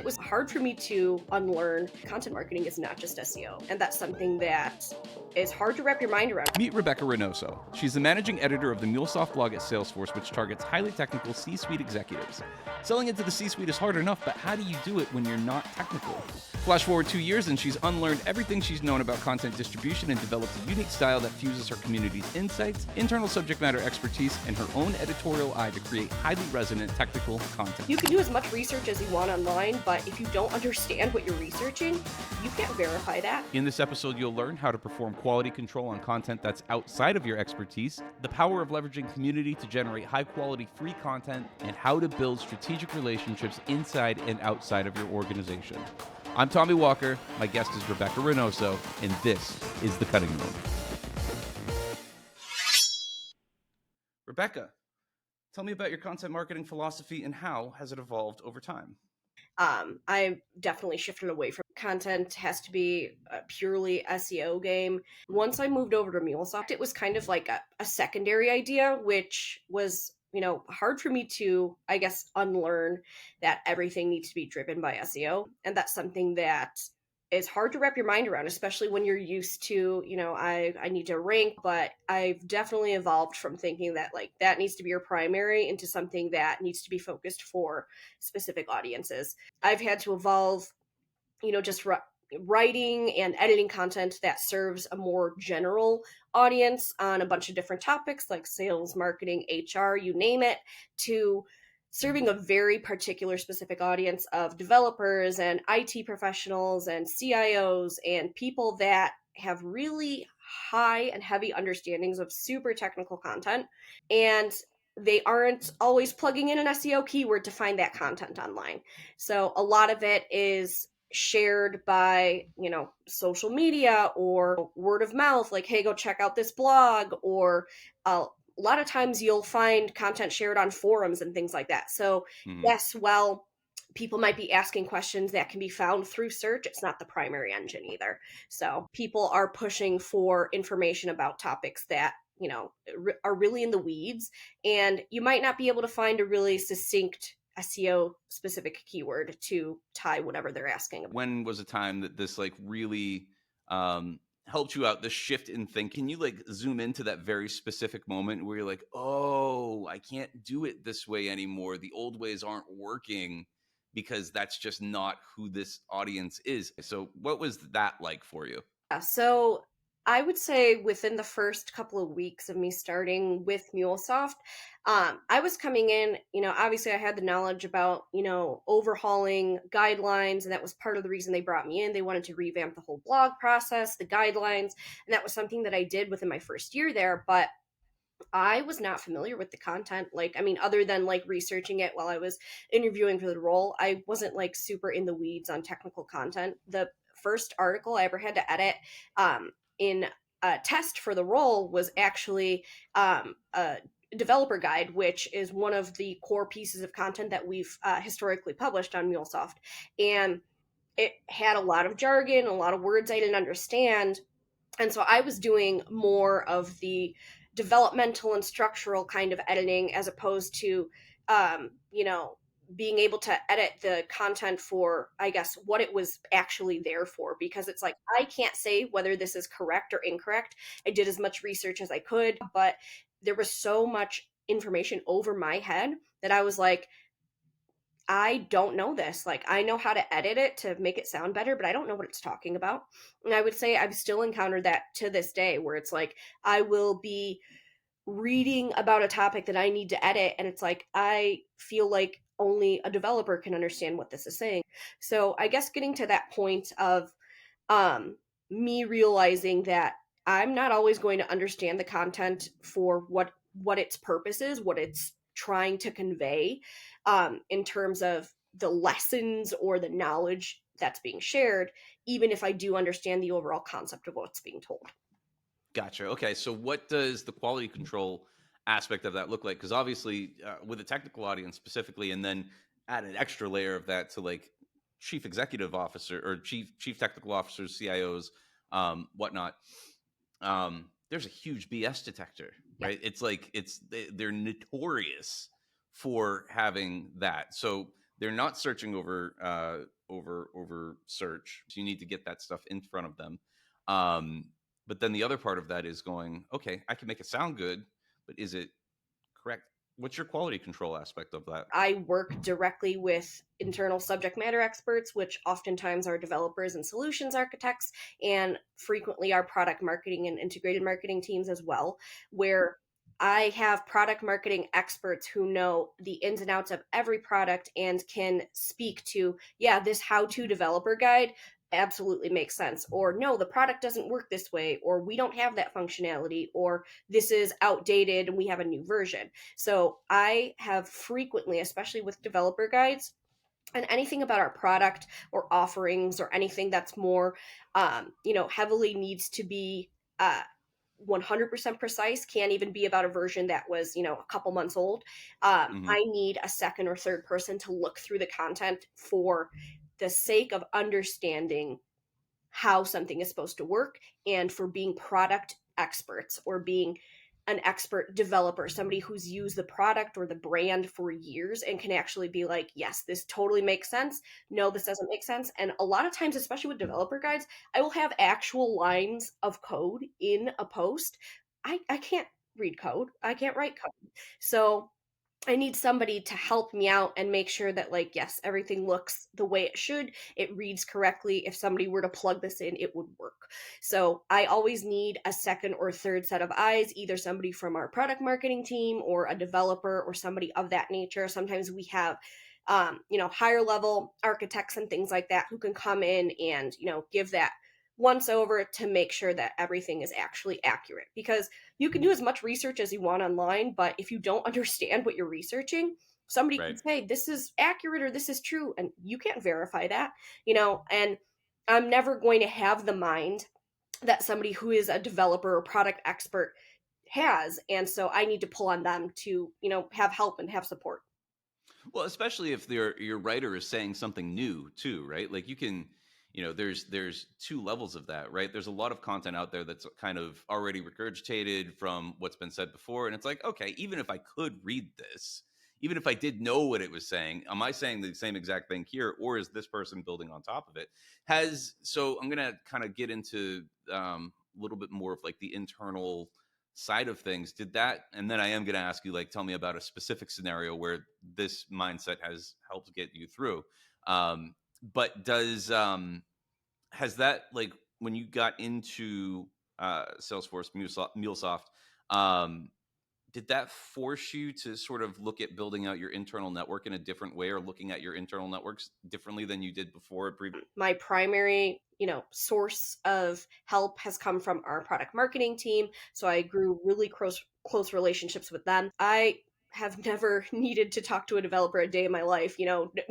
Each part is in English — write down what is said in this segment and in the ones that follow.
was hard for me to unlearn content marketing is not just SEO. And that's something that is hard to wrap your mind around. Meet Rebecca Reynoso. She's the managing editor of the MuleSoft blog at Salesforce, which targets highly technical C-suite executives. Selling into the C-suite is hard enough, but how do you do it when you're not technical? Flash forward 2 years and she's unlearned everything she's known about content distribution and developed a unique style that fuses her community's insights, internal subject matter expertise, and her own editorial eye to create highly resonant technical content. You can do as much research as you want online, but if you don't understand what you're researching, you can't verify that. In this episode, you'll learn how to perform quality control on content that's outside of your expertise, the power of leveraging community to generate high-quality free content, and how to build strategic relationships inside and outside of your organization. I'm Tommy Walker, my guest is Rebecca Reynoso, and this is The Cutting Room. Rebecca, tell me about your content marketing philosophy and how has it evolved over time? I definitely shifted away from content. Has to be a purely SEO game. Once I moved over to MuleSoft, it was kind of like a secondary idea, which was, hard for me to, I guess, unlearn that everything needs to be driven by SEO. And that's something that is hard to wrap your mind around, especially when you're used to, I need to rank, but I've definitely evolved from thinking that that needs to be your primary into something that needs to be focused for specific audiences. I've had to evolve, just writing and editing content that serves a more general audience on a bunch of different topics like sales, marketing, HR, you name it, to serving a very particular specific audience of developers and IT professionals and CIOs and people that have really high and heavy understandings of super technical content. And they aren't always plugging in an SEO keyword to find that content online. So a lot of it is shared by, social media or word of mouth, like, hey, go check out this blog, or a lot of times you'll find content shared on forums and things like that. So yes, well, people might be asking questions that can be found through search. It's not the primary engine either. So people are pushing for information about topics that, are really in the weeds, and you might not be able to find a really succinct SEO specific keyword to tie whatever they're asking about. When was a time that this really helped you out, the shift in thinking? Can you zoom into that very specific moment where you're like, oh, I can't do it this way anymore. The old ways aren't working because that's just not who this audience is. So what was that like for you? So I would say within the first couple of weeks of me starting with MuleSoft, I was coming in, obviously I had the knowledge about, overhauling guidelines, and that was part of the reason they brought me in. They wanted to revamp the whole blog process, the guidelines, and that was something that I did within my first year there, but I was not familiar with the content. Other than researching it while I was interviewing for the role, I wasn't super in the weeds on technical content. The first article I ever had to edit in a test for the role was actually a developer guide, which is one of the core pieces of content that we've historically published on MuleSoft. And it had a lot of jargon, a lot of words I didn't understand. And so I was doing more of the developmental and structural kind of editing as opposed to, being able to edit the content for, I guess, what it was actually there for, because it's I can't say whether this is correct or incorrect. I did as much research as I could, but there was so much information over my head that I was like, I don't know this. I know how to edit it to make it sound better, but I don't know what it's talking about. And I would say I've still encountered that to this day, where it's I will be reading about a topic that I need to edit, and it's I feel like only a developer can understand what this is saying. So I guess getting to that point of me realizing that I'm not always going to understand the content for what its purpose is, what it's trying to convey, in terms of the lessons or the knowledge that's being shared, even if I do understand the overall concept of what's being told. Gotcha. Okay. So what does the quality control aspect of that look like? Because obviously with a technical audience specifically, and then add an extra layer of that to chief executive officer or chief technical officers, CIOs, whatnot. There's a huge BS detector, right? It's they're notorious for having that. So they're not searching over search. So you need to get that stuff in front of them. But then the other part of that is going, okay, I can make it sound good, but is it correct? What's your quality control aspect of that? I work directly with internal subject matter experts, which oftentimes are developers and solutions architects, and frequently our product marketing and integrated marketing teams as well, where I have product marketing experts who know the ins and outs of every product and can speak to, yeah, this how to developer guide absolutely makes sense, or no, the product doesn't work this way, or we don't have that functionality, or this is outdated and we have a new version. So I have frequently, especially with developer guides and anything about our product or offerings or anything that's more, heavily needs to be 100% precise, can't even be about a version that was, a couple months old. Mm-hmm. I need a second or third person to look through the content for the sake of understanding how something is supposed to work, and for being product experts or being an expert developer, somebody who's used the product or the brand for years and can actually be like, yes, this totally makes sense. No, this doesn't make sense. And a lot of times, especially with developer guides, I will have actual lines of code in a post. I can't read code, I can't write code. So I need somebody to help me out and make sure that, like, yes, everything looks the way it should. It reads correctly. If somebody were to plug this in, it would work. So I always need a second or third set of eyes, either somebody from our product marketing team or a developer or somebody of that nature. Sometimes we have, higher level architects and things like that who can come in and, give that once over to make sure that everything is actually accurate, because you can do as much research as you want online, but if you don't understand what you're researching, somebody Right. can say this is accurate or this is true, and you can't verify that, and I'm never going to have the mind that somebody who is a developer or product expert has, and so I need to pull on them to, have help and have support. Well, especially if your writer is saying something new too, right? Like you can, there's two levels of that, right? There's a lot of content out there that's kind of already regurgitated from what's been said before, and it's like, okay, even if I could read this, even if I did know what it was saying, am I saying the same exact thing here, or is this person building on top of it? So I'm gonna kind of get into a little bit more of like the internal side of things. Did that, and then I am going to ask you, like, tell me about a specific scenario where this mindset has helped get you through. But does has that, like, when you got into Salesforce, MuleSoft, um did that force you to sort of look at building out your internal network in a different way, or looking at your internal networks differently than you did before? My primary, source of help has come from our product marketing team, so I grew really close relationships with them. I have never needed to talk to a developer a day in my life,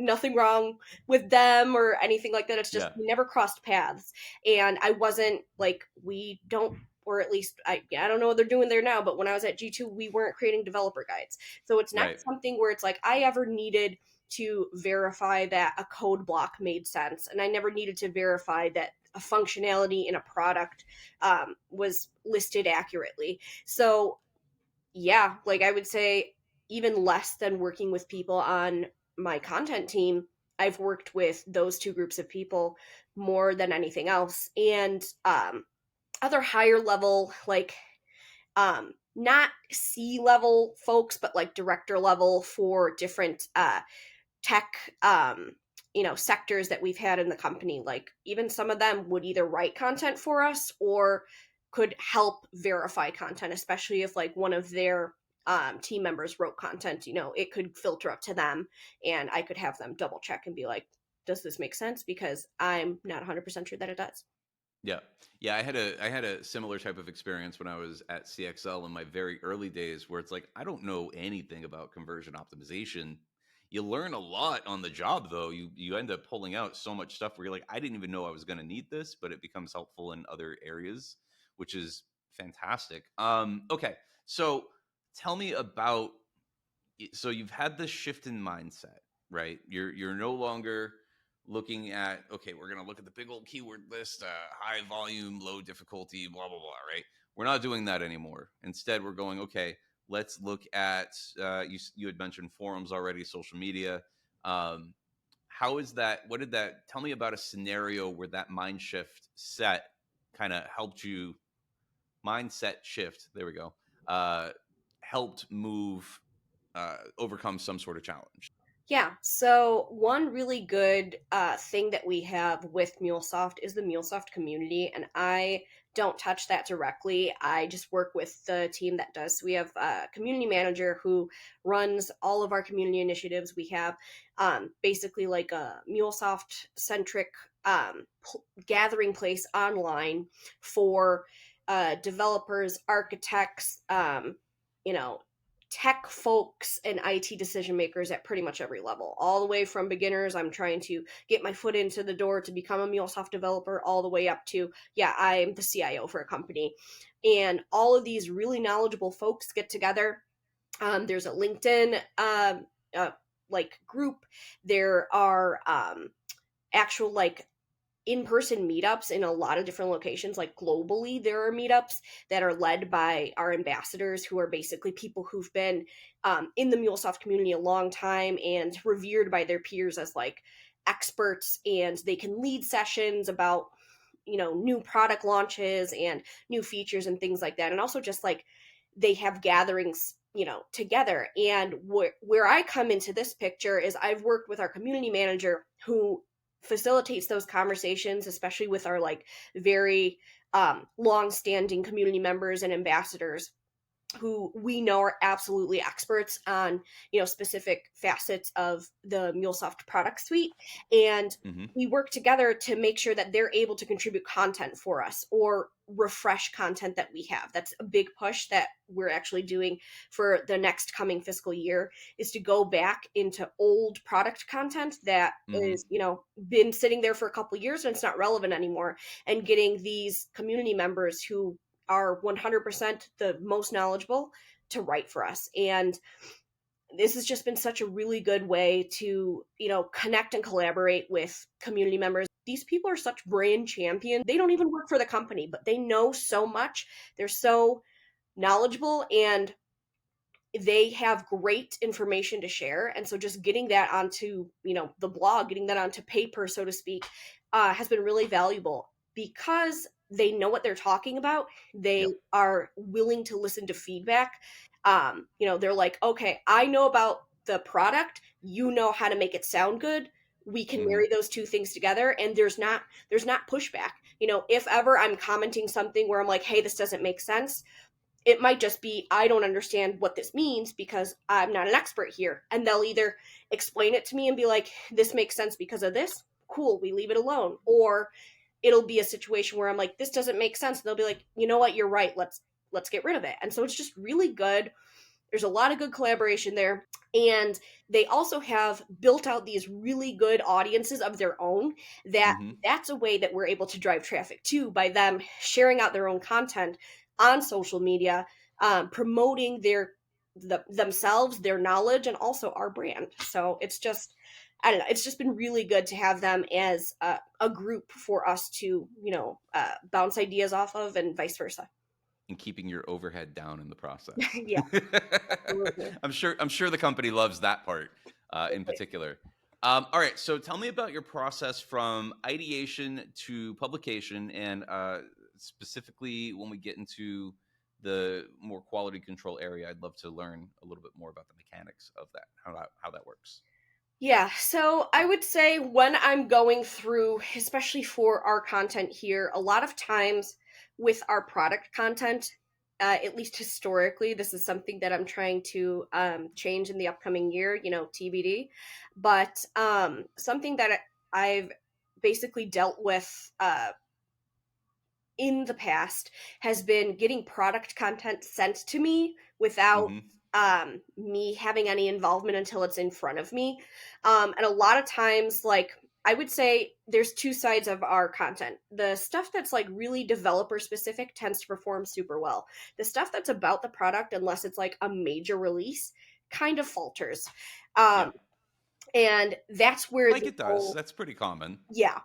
nothing wrong with them or anything like that. It's just Yeah. we never crossed paths, and I wasn't like, we don't, or at least I don't know what they're doing there now, but when I was at G2, we weren't creating developer guides. So it's not Right. something where it's like I ever needed to verify that a code block made sense, and I never needed to verify that a functionality in a product was listed accurately. So yeah, like I would say, even less than working with people on my content team, I've worked with those two groups of people more than anything else. And other higher level, like not C level folks, but like director level for different tech sectors that we've had in the company, like even some of them would either write content for us or could help verify content, especially if like one of their team members wrote content, it could filter up to them and I could have them double check and be like, does this make sense, because I'm not 100% sure that it does. Yeah. Yeah, I had a similar type of experience when I was at CXL in my very early days, where it's like, I don't know anything about conversion optimization. You learn a lot on the job, though. You end up pulling out so much stuff where you're like, I didn't even know I was going to need this, but it becomes helpful in other areas, which is fantastic. Okay. So tell me about, so you've had this shift in mindset, right? You're no longer looking at, okay, we're going to look at the big old keyword list, high volume, low difficulty, blah blah blah, right? We're not doing that anymore. Instead, we're going, okay, let's look at, you had mentioned forums already, social media. How is that? What did that tell me about a scenario where that mind shift set kind of helped you mindset shift? There we go. Helped move, overcome some sort of challenge. Yeah, so one really good thing that we have with MuleSoft is the MuleSoft community, and I don't touch that directly. I just work with the team that does. So we have a community manager who runs all of our community initiatives. We have basically like a MuleSoft centric gathering place online for developers, architects, you know, tech folks and IT decision makers at pretty much every level, all the way from beginners. I'm trying to get my foot into the door to become a MuleSoft developer, all the way up to, yeah, I'm the CIO for a company. And all of these really knowledgeable folks get together. There's a LinkedIn like group. There are actual like in-person meetups in a lot of different locations. Like globally, there are meetups that are led by our ambassadors, who are basically people who've been in the MuleSoft community a long time and revered by their peers as like experts, and they can lead sessions about new product launches and new features and things like that. And also just like they have gatherings together. And where I come into this picture is I've worked with our community manager who facilitates those conversations, especially with our like very long-standing community members and ambassadors who we know are absolutely experts on specific facets of the MuleSoft product suite. And Mm-hmm. we work together to make sure that they're able to contribute content for us or refresh content that we have. That's a big push that we're actually doing for the next coming fiscal year, is to go back into old product content that Mm-hmm. is been sitting there for a couple years and it's not relevant anymore, and getting these community members who are 100% the most knowledgeable to write for us. And this has just been such a really good way to connect and collaborate with community members. These people are such brand champions. They don't even work for the company, but they know so much. They're so knowledgeable, and they have great information to share. And so just getting that onto the blog, getting that onto paper, so to speak, has been really valuable, because they know what they're talking about. They Yep. are willing to listen to feedback. They're like, okay, I know about the product, you know how to make it sound good, we can Mm-hmm. marry those two things together, and there's not pushback. If ever I'm commenting something where I'm like, hey, this doesn't make sense, it might just be, I don't understand what this means because I'm not an expert here. And they'll either explain it to me and be like, this makes sense because of this. Cool, we leave it alone. Or it'll be a situation where I'm like, this doesn't make sense. And they'll be like, you know what, you're right. Let's get rid of it. And so it's just really good. There's a lot of good collaboration there. And they also have built out these really good audiences of their own. Mm-hmm. That's a way that we're able to drive traffic too, by them sharing out their own content on social media, promoting themselves, their knowledge, and also our brand. So it's just, I don't know, it's just been really good to have them as a group for us to bounce ideas off of, and vice versa. And keeping your overhead down in the process. Yeah, absolutely. I'm sure the company loves that part in particular. All right, so tell me about your process from ideation to publication, and specifically when we get into the more quality control area, I'd love to learn a little bit more about the mechanics of that, how that works. Yeah, so I would say when I'm going through, especially for our content here, a lot of times with our product content, at least historically, this is something that I'm trying to change in the upcoming year, TBD. But something that I've basically dealt with in the past has been getting product content sent to me without Mm-hmm. me having any involvement until it's in front of me. And a lot of times, like, I would say there's two sides of our content. The stuff that's like really developer specific tends to perform super well. The stuff that's about the product, unless it's like a major release, kind of falters. Yeah, Um, and that's where like the it does. whole, That's pretty common. yeah.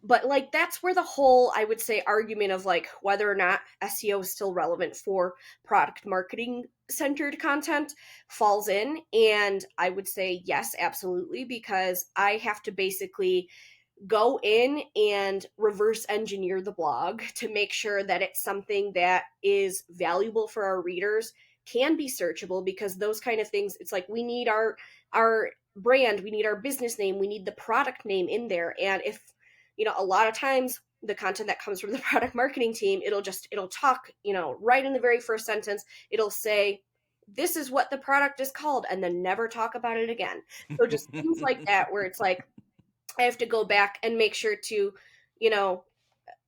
But like that's where the whole, I would say, argument of like whether or not SEO is still relevant for product marketing centered content falls in. And I would say yes, absolutely, because I have to basically go in and reverse engineer the blog to make sure that it's something that is valuable for our readers, can be searchable, because those kind of things, it's like we need our brand, we need our business name, we need the product name in there. And if, a lot of times the content that comes from the product marketing team, it'll talk, right in the very first sentence, it'll say, this is what the product is called, and then never talk about it again. So just things like that, where it's like, I have to go back and make sure to,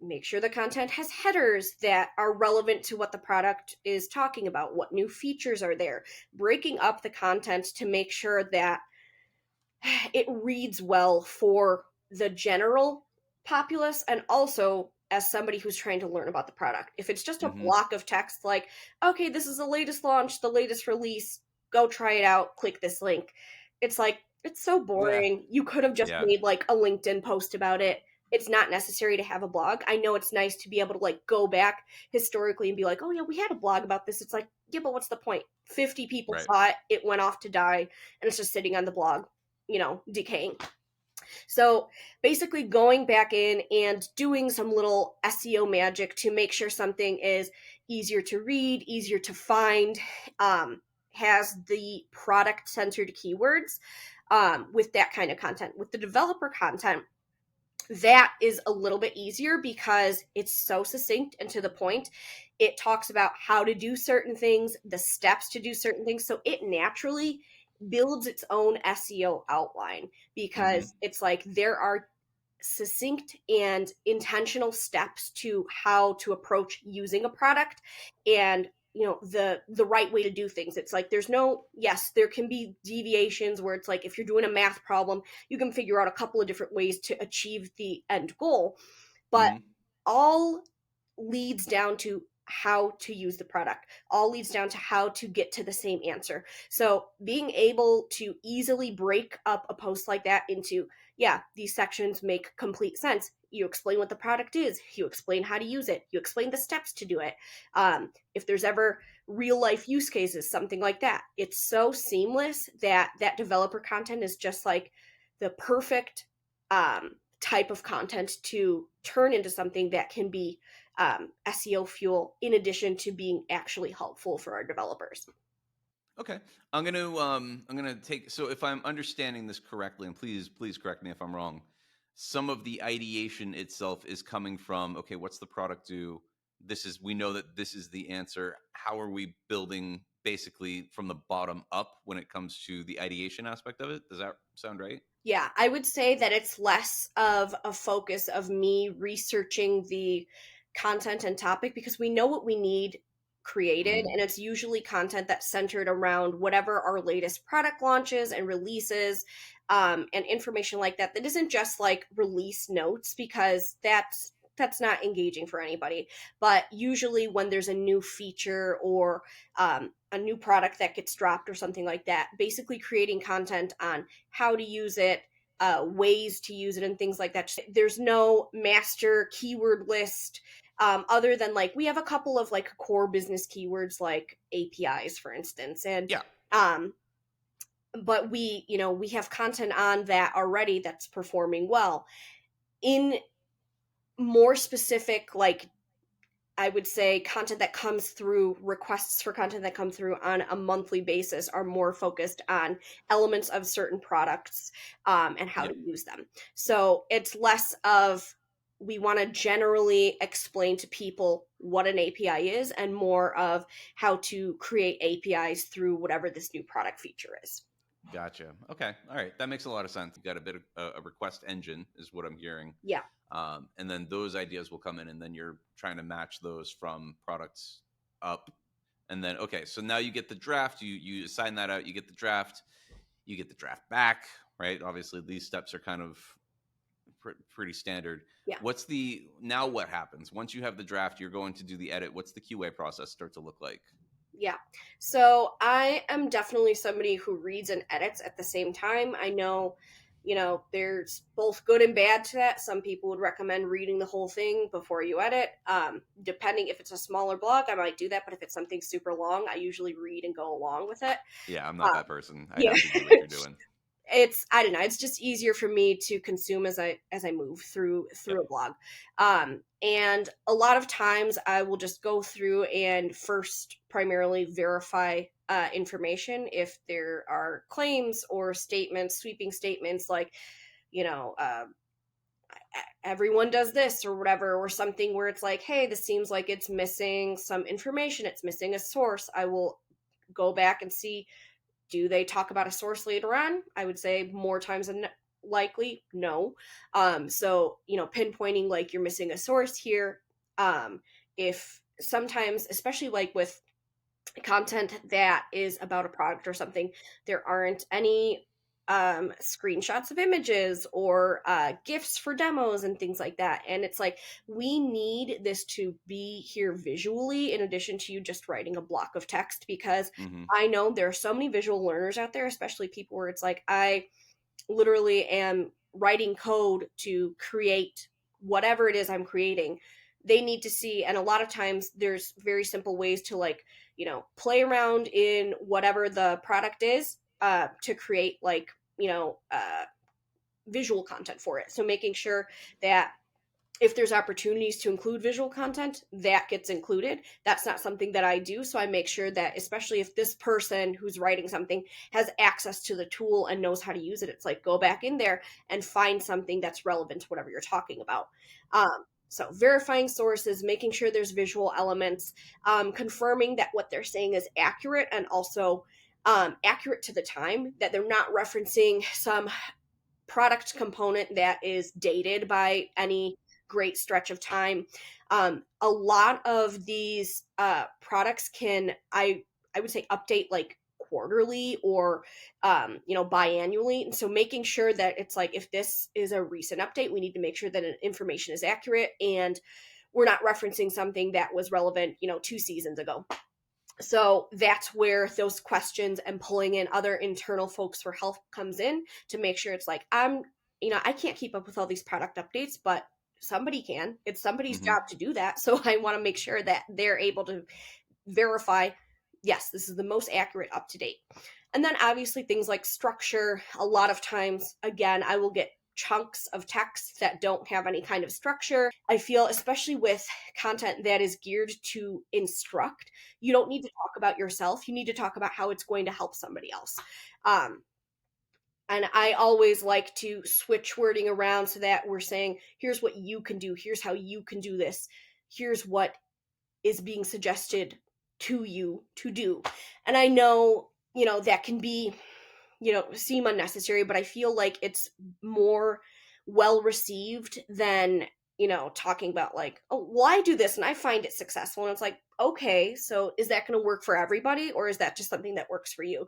make sure the content has headers that are relevant to what the product is talking about, what new features are there, breaking up the content to make sure that it reads well for the general populace, and also as somebody who's trying to learn about the product. If it's just a Mm-hmm. block of text like, okay, this is the latest launch, the latest release, go try it out, click this link. It's like, it's so Yeah. boring. You could have just Yeah. made like a LinkedIn post about it. It's not necessary to have a blog. I know it's nice to be able to like go back historically and be like, oh yeah, we had a blog about this. It's like, yeah, but what's the point? 50 people Right. saw it, it went off to die, and it's just sitting on the blog, decaying. So basically going back in and doing some little SEO magic to make sure something is easier to read, easier to find, has the product centered keywords, with that kind of content. With the developer content, that is a little bit easier because it's so succinct and to the point. It talks about how to do certain things, the steps to do certain things. So it naturally builds its own SEO outline, Mm-hmm. because it's like there are succinct and intentional steps to how to approach using a product, and the right way to do things. It's like there's no, yes, there can be deviations where it's like if you're doing a math problem, you can figure out a couple of different ways to achieve the end goal, but Mm-hmm. all leads down to how to use the product, all leads down to how to get to the same answer. So being able to easily break up a post like that into, yeah, these sections make complete sense. You explain what the product is, you explain how to use it, you explain the steps to do it. If there's ever real life use cases, something like that, it's so seamless that that developer content is just like the perfect type of content to turn into something that can be SEO fuel, in addition to being actually helpful for our developers. Okay. I'm gonna take, so if I'm understanding this correctly, and please correct me if I'm wrong, some of the ideation itself is coming from, okay, what's the product do? We know that this is the answer. How are we building basically from the bottom up when it comes to the ideation aspect of it? Does that sound right? Yeah, I would say that it's less of a focus of me researching the content and topic, because we know what we need created, Mm-hmm. and it's usually content that's centered around whatever our latest product launches and releases, and information like that, that isn't just like release notes, because that's not engaging for anybody. But usually when there's a new feature or a new product that gets dropped or something like that, basically creating content on how to use it, ways to use it, and things like that. There's no master keyword list, other than like we have a couple of like core business keywords like APIs, for instance, and Yeah. um, but we have content on that already that's performing well. In more specific, like I would say content that comes through, requests for content that come through on a monthly basis are more focused on elements of certain products, and how Yeah. to use them. So it's less of, we want to generally explain to people what an API is, and more of how to create APIs through whatever this new product feature is. Gotcha. Okay. All right. That makes a lot of sense. You got a bit of a request engine, is what I'm hearing. Yeah. And then those ideas will come in, and then you're trying to match those from products up. And then, okay, so now you get the draft, you assign that out, you get the draft, you get the draft back, right? Obviously, these steps are kind of pretty standard. Yeah. Now what happens? Once you have the draft, you're going to do the edit. What's the QA process start to look like? Yeah. So I am definitely somebody who reads and edits at the same time. I know There's both good and bad to that. Some people would recommend reading the whole thing before you edit. Depending if it's a smaller blog, I might do that. But if it's something super long, I usually read and go along with it. Yeah, I'm not that person. I Yeah. have to do what you're doing. I don't know, it's just easier for me to consume as I move through Yep. a blog. And a lot of times I will just go through and first primarily verify information if there are claims or statements, sweeping statements like, you know uh, everyone does this or whatever, or something where it's like, hey, this seems like it's missing some information, it's missing a source. I will go back and see, do they talk about a source later on? I would say more times than likely, no. So, pinpointing like you're missing a source here. If sometimes, especially like with content that is about a product or something, there aren't any screenshots of images or gifs for demos and things like that. And it's like, we need this to be here visually in addition to you just writing a block of text, because Mm-hmm. I know there are so many visual learners out there, especially people where it's like, I literally am writing code to create whatever it is I'm creating. They need to see, and a lot of times there's very simple ways to, like, play around in whatever the product is, to create, like, visual content for it. So making sure that if there's opportunities to include visual content, that gets included. That's not something that I do. So I make sure that, especially if this person who's writing something has access to the tool and knows how to use it, it's like, go back in there and find something that's relevant to whatever you're talking about. So verifying sources, making sure there's visual elements, confirming that what they're saying is accurate, and also accurate to the time, that they're not referencing some product component that is dated by any great stretch of time. A lot of these products can, I would say, update like quarterly or biannually. And so making sure that it's like, if this is a recent update, we need to make sure that information is accurate and we're not referencing something that was relevant 2 seasons ago. So that's where those questions and pulling in other internal folks for help comes in, to make sure it's like, I can't keep up with all these product updates, but somebody can. It's somebody's Mm-hmm. job to do that. So I want to make sure that they're able to verify, yes, this is the most accurate, up to date. And then obviously things like structure. A lot of times, again, I will get chunks of text that don't have any kind of structure. I feel, especially with content that is geared to instruct, you don't need to talk about yourself. You need to talk about how it's going to help somebody else. And I always like to switch wording around so that we're saying, here's what you can do, here's how you can do this, here's what is being suggested to you to do. And I know, that can be, seem unnecessary, but I feel like it's more well received than, talking about like, oh, well, I do this and I find it successful. And it's like, okay, so is that going to work for everybody, or is that just something that works for you?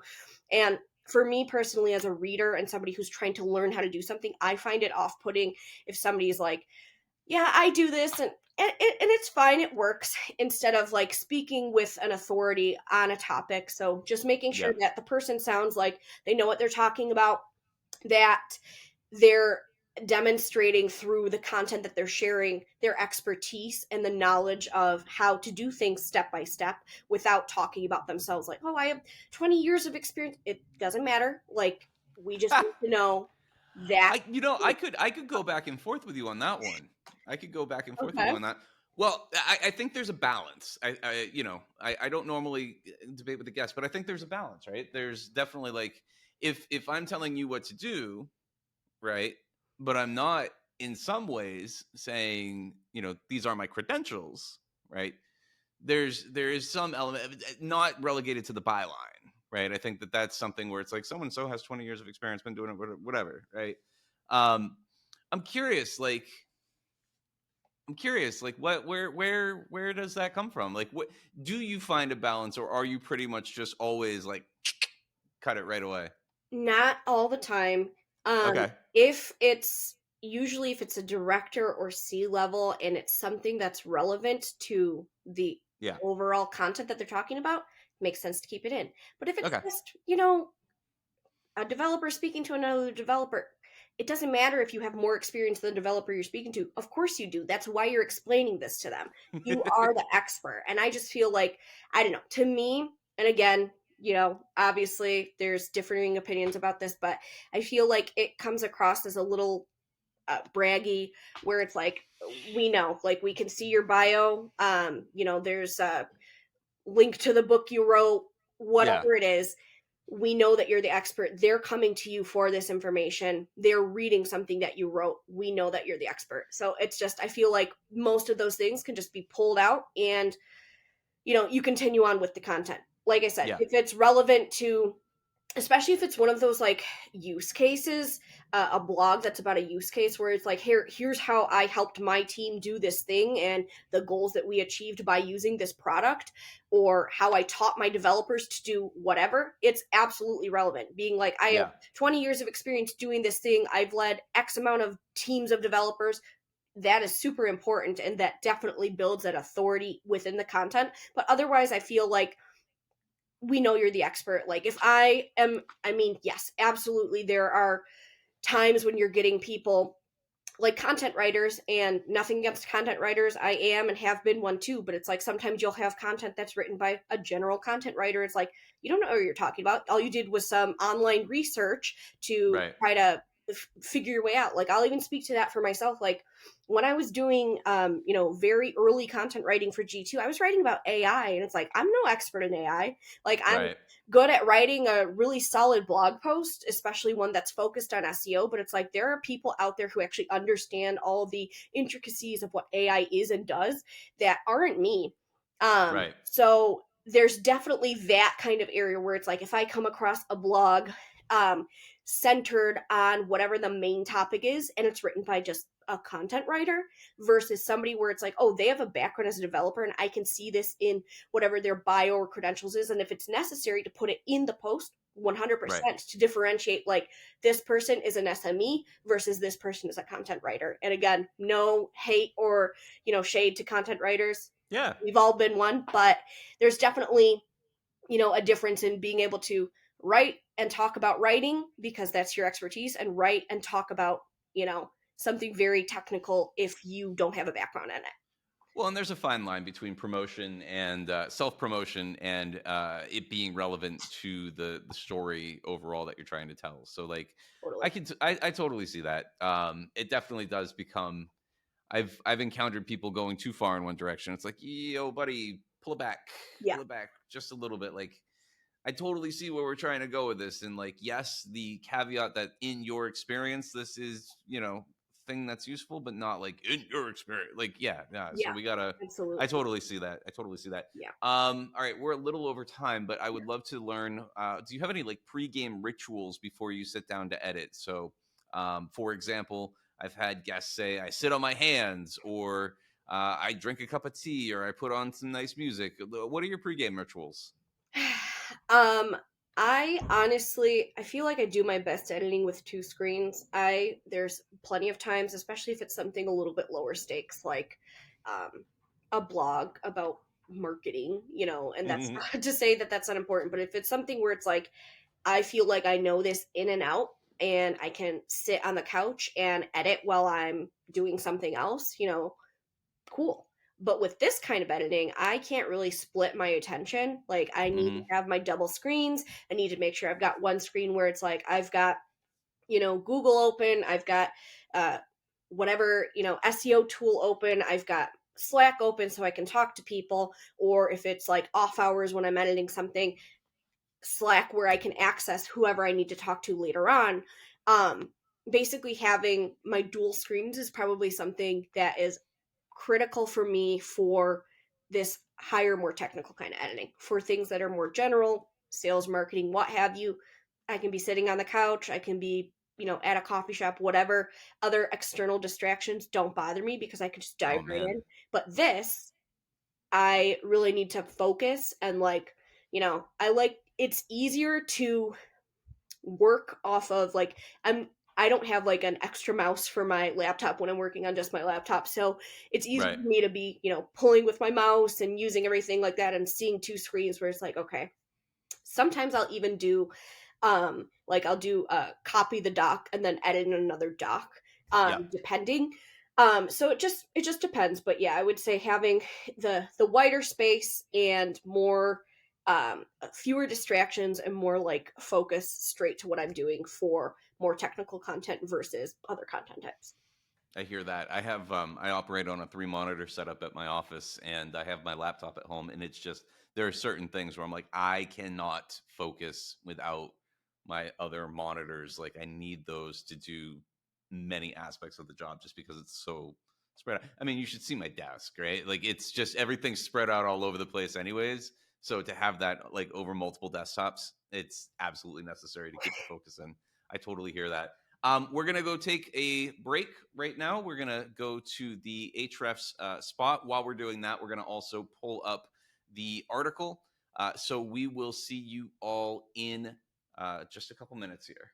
And for me personally, as a reader and somebody who's trying to learn how to do something, I find it off putting if somebody's like, yeah, I do this, and it's fine, it works, instead of like speaking with an authority on a topic. So just making sure Yep. that the person sounds like they know what they're talking about, that they're demonstrating through the content that they're sharing their expertise and the knowledge of how to do things step by step, without talking about themselves like, oh, I have 20 years of experience. It doesn't matter. Like, we just need to know that. I could go back and forth with you on that one. I could go back and forth with you Okay. on that. Well, I think there's a balance. I don't normally debate with the guests, but I think there's a balance, right? There's definitely, like, if I'm telling you what to do, right, but I'm not in some ways saying, these are my credentials, right? There is some element, not relegated to the byline, right? I think that that's something where it's like, someone so has 20 years of experience, been doing it, whatever, right? um I'm curious, like, what, where does that come from? Like, what do you find a balance, or are you pretty much just always like, cut it right away? Not all the time. Um, Okay. if it's Usually if it's a director or C level and it's something that's relevant to the Yeah. overall content that they're talking about, it makes sense to keep it in. But if it's Okay. just, a developer speaking to another developer, it doesn't matter if you have more experience than the developer you're speaking to. Of course you do. That's why you're explaining this to them. You are the expert. And I just feel like, I don't know, to me, and again, obviously there's differing opinions about this, but I feel like it comes across as a little braggy, where it's like, we know, like, we can see your bio. There's a link to the book you wrote, whatever it is. We know that you're the expert. They're coming to you for this information. They're reading something that you wrote. We know that you're the expert. So it's just, I feel like most of those things can just be pulled out, and, you continue on with the content. Like I said, if it's relevant to, especially if it's one of those like use cases, a blog that's about a use case where it's like, here's how I helped my team do this thing and the goals that we achieved by using this product, or how I taught my developers to do whatever. It's absolutely relevant. Being like, I have 20 years of experience doing this thing. I've led X amount of teams of developers. That is super important, and that definitely builds that authority within the content. But otherwise, I feel like we know you're the expert. Like, if yes, absolutely, there are times when you're getting people like content writers, and nothing against content writers. I am and have been one too, but it's like sometimes you'll have content that's written by a general content writer. It's like, you don't know what you're talking about. All you did was some online research to try to figure your way out. Like, I'll even speak to that for myself. Like, when I was doing very early content writing for G2, I was writing about AI, and it's like, I'm no expert in AI. Like, I'm good at writing a really solid blog post, especially one that's focused on SEO, but it's like, there are people out there who actually understand all the intricacies of what AI is and does that aren't me. So there's definitely that kind of area where it's like, if I come across a blog centered on whatever the main topic is, and it's written by just a content writer, versus somebody where it's like, oh, they have a background as a developer, and I can see this in whatever their bio or credentials is, and if it's necessary to put it in the post, 100% to differentiate, like, this person is an SME versus this person is a content writer. And again, no hate or shade to content writers. We've all been one, but there's definitely a difference in being able to write and talk about writing, because that's your expertise, and write and talk about something very technical if you don't have a background in it. Well, and there's a fine line between promotion and self-promotion, and it being relevant to the story overall that you're trying to tell. So, like, I totally see that. It definitely does become. I've encountered people going too far in one direction. It's like, yo, buddy, pull it back just a little bit. Like, I totally see where we're trying to go with this, and like, yes, the caveat that in your experience, this is thing that's useful, but not like in your experience. Like, so we gotta. Absolutely. I totally see that. Yeah. All right, we're a little over time, but I would love to learn. Do you have any like pregame rituals before you sit down to edit? So, for example, I've had guests say, I sit on my hands, or I drink a cup of tea, or I put on some nice music. What are your pregame rituals? I honestly, I feel like I do my best editing with two screens. There's plenty of times, especially if it's something a little bit lower stakes, like a blog about marketing, and that's not to say that that's not important, but if it's something where it's like, I feel like I know this in and out, and I can sit on the couch and edit while I'm doing something else, cool. But with this kind of editing, I can't really split my attention. Like, I need to have my double screens. I need to make sure I've got one screen where it's like, I've got, Google open. I've got whatever, SEO tool open. I've got Slack open so I can talk to people. Or if it's like off hours when I'm editing something, Slack where I can access whoever I need to talk to later on. Basically, having my dual screens is probably something that is critical for me for this higher, more technical kind of editing. For things that are more general, sales, marketing, what have you, I can be sitting on the couch, I can be, at a coffee shop, whatever. Other external distractions don't bother me because I could just dive right in. But this, I really need to focus, and like, it's easier to work off of, like, I don't have like an extra mouse for my laptop when I'm working on just my laptop. So it's easy for me to be, pulling with my mouse and using everything like that, and seeing two screens where it's like, okay, sometimes I'll even do Like I'll do copy the doc and then edit in another doc, Yeah. depending. So it just depends. But yeah, I would say having the wider space and more fewer distractions and more like focus straight to what I'm doing for more technical content versus other content types. I hear that. I have I operate on a 3 monitor setup at my office, and I have my laptop at home, and it's just there are certain things where I'm like I cannot focus without my other monitors. Like I need those to do many aspects of the job just because it's so spread out. I mean, you should see my desk, right? Like it's just everything's spread out all over the place anyways. So to have that like over multiple desktops, it's absolutely necessary to keep the focus in. I totally hear that. We're going to go take a break right now. We're going to go to the HRes spot. While we're doing that, we're going to also pull up the article. So we will see you all in just a couple minutes here.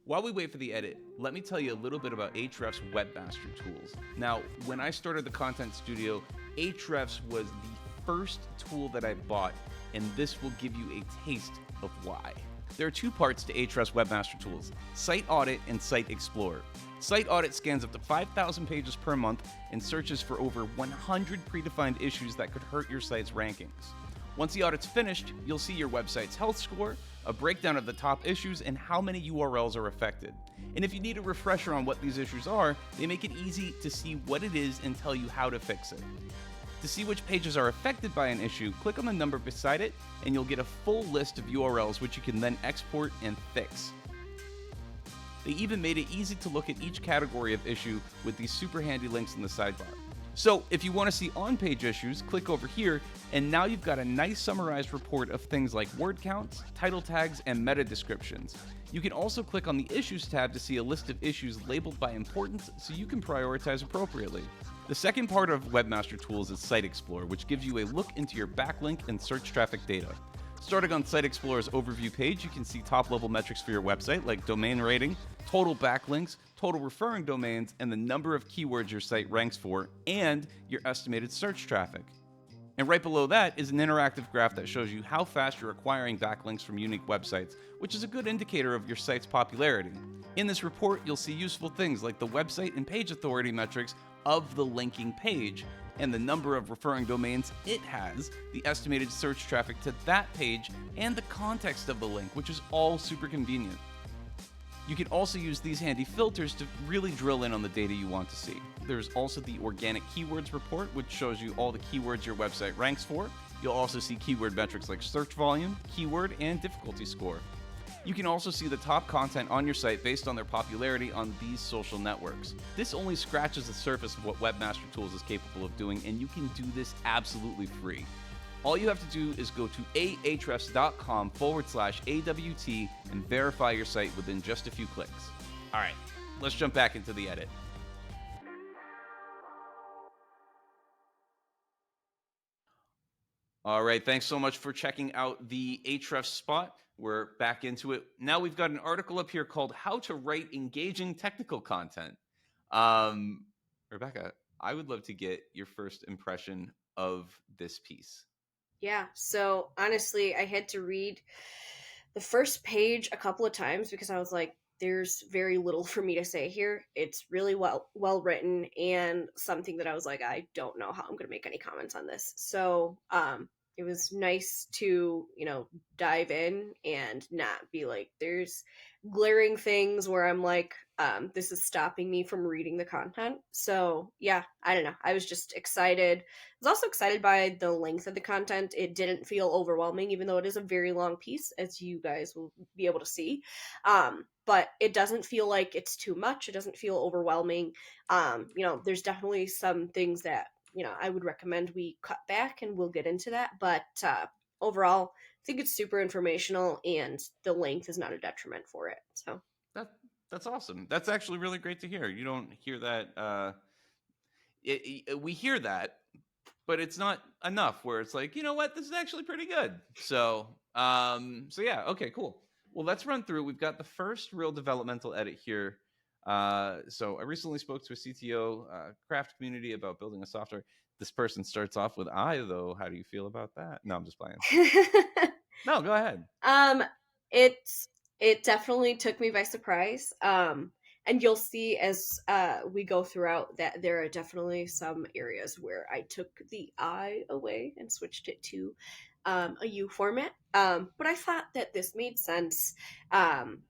While we wait for the edit, let me tell you a little bit about HRes Web Master tools. Now, when I started the Content Studio, HRes was the first tool that I bought, and this will give you a taste of why. There are 2 parts to HRes Web Master tools, Site Audit and Site Explorer. Site Audit scans up to 5,000 pages per month and searches for over 100 predefined issues that could hurt your site's rankings. Once the audit's finished, you'll see your website's health score, a breakdown of the top issues, and how many URLs are affected. And if you need a refresher on what these issues are, they make it easy to see what it is and tell you how to fix it. To see which pages are affected by an issue, click on the number beside it, and you'll get a full list of URLs which you can then export and fix. They even made it easy to look at each category of issue with these super handy links in the sidebar. So if you want to see on-page issues, click over here, and now you've got a nice summarized report of things like word counts, title tags, and meta descriptions. You can also click on the Issues tab to see a list of issues labeled by importance so you can prioritize appropriately. The second part of Webmaster Tools is Site Explorer, which gives you a look into your backlink and search traffic data. Starting on Site Explorer's overview page, you can see top-level metrics for your website like domain rating, total backlinks, total referring domains, and the number of keywords your site ranks for, and your estimated search traffic. And right below that is an interactive graph that shows you how fast you're acquiring backlinks from unique websites, which is a good indicator of your site's popularity. In this report, you'll see useful things like the website and page authority metrics of the linking page, and the number of referring domains it has, the estimated search traffic to that page, and the context of the link, which is all super convenient. You can also use these handy filters to really drill in on the data you want to see. There's also the Organic Keywords report, which shows you all the keywords your website ranks for. You'll also see keyword metrics like search volume, keyword, and difficulty score. You can also see the top content on your site based on their popularity on these social networks. This only scratches the surface of what Webmaster Tools is capable of doing, and you can do this absolutely free. All you have to do is go to ahrefs.com/AWT and verify your site within just a few clicks. All right, let's jump back into the edit. All right, thanks so much for checking out the HRef spot. We're back into it. Now we've got an article up here called How to Write Engaging Technical Content. Rebecca, I would love to get your first impression of this piece. Yeah, so honestly, I had to read the first page a couple of times because I was like, there's very little for me to say here. It's really well written and something that I was like, I don't know how I'm going to make any comments on this. So it was nice to, dive in and not be like, there's glaring things where I'm like, this is stopping me from reading the content. So yeah, I don't know. I was just excited. I was also excited by the length of the content. It didn't feel overwhelming, even though it is a very long piece, as you guys will be able to see. But it doesn't feel like it's too much. It doesn't feel overwhelming. There's definitely some things that, I would recommend we cut back, and we'll get into that. But overall, I think it's super informational, and the length is not a detriment for it. So that's awesome. That's actually really great to hear. You don't hear that. We hear that, but it's not enough where it's like, you know what, this is actually pretty good. So yeah, okay, cool. Well, let's run through. We've got the first real developmental edit here. So I recently spoke to a CTO craft community about building a software. This person starts off with, though, how do you feel about that? No, I'm just playing. No, go ahead. Um, it's it definitely took me by surprise. And you'll see as we go throughout that there are definitely some areas where I took the I away and switched it to a U format. But I thought that this made sense, um,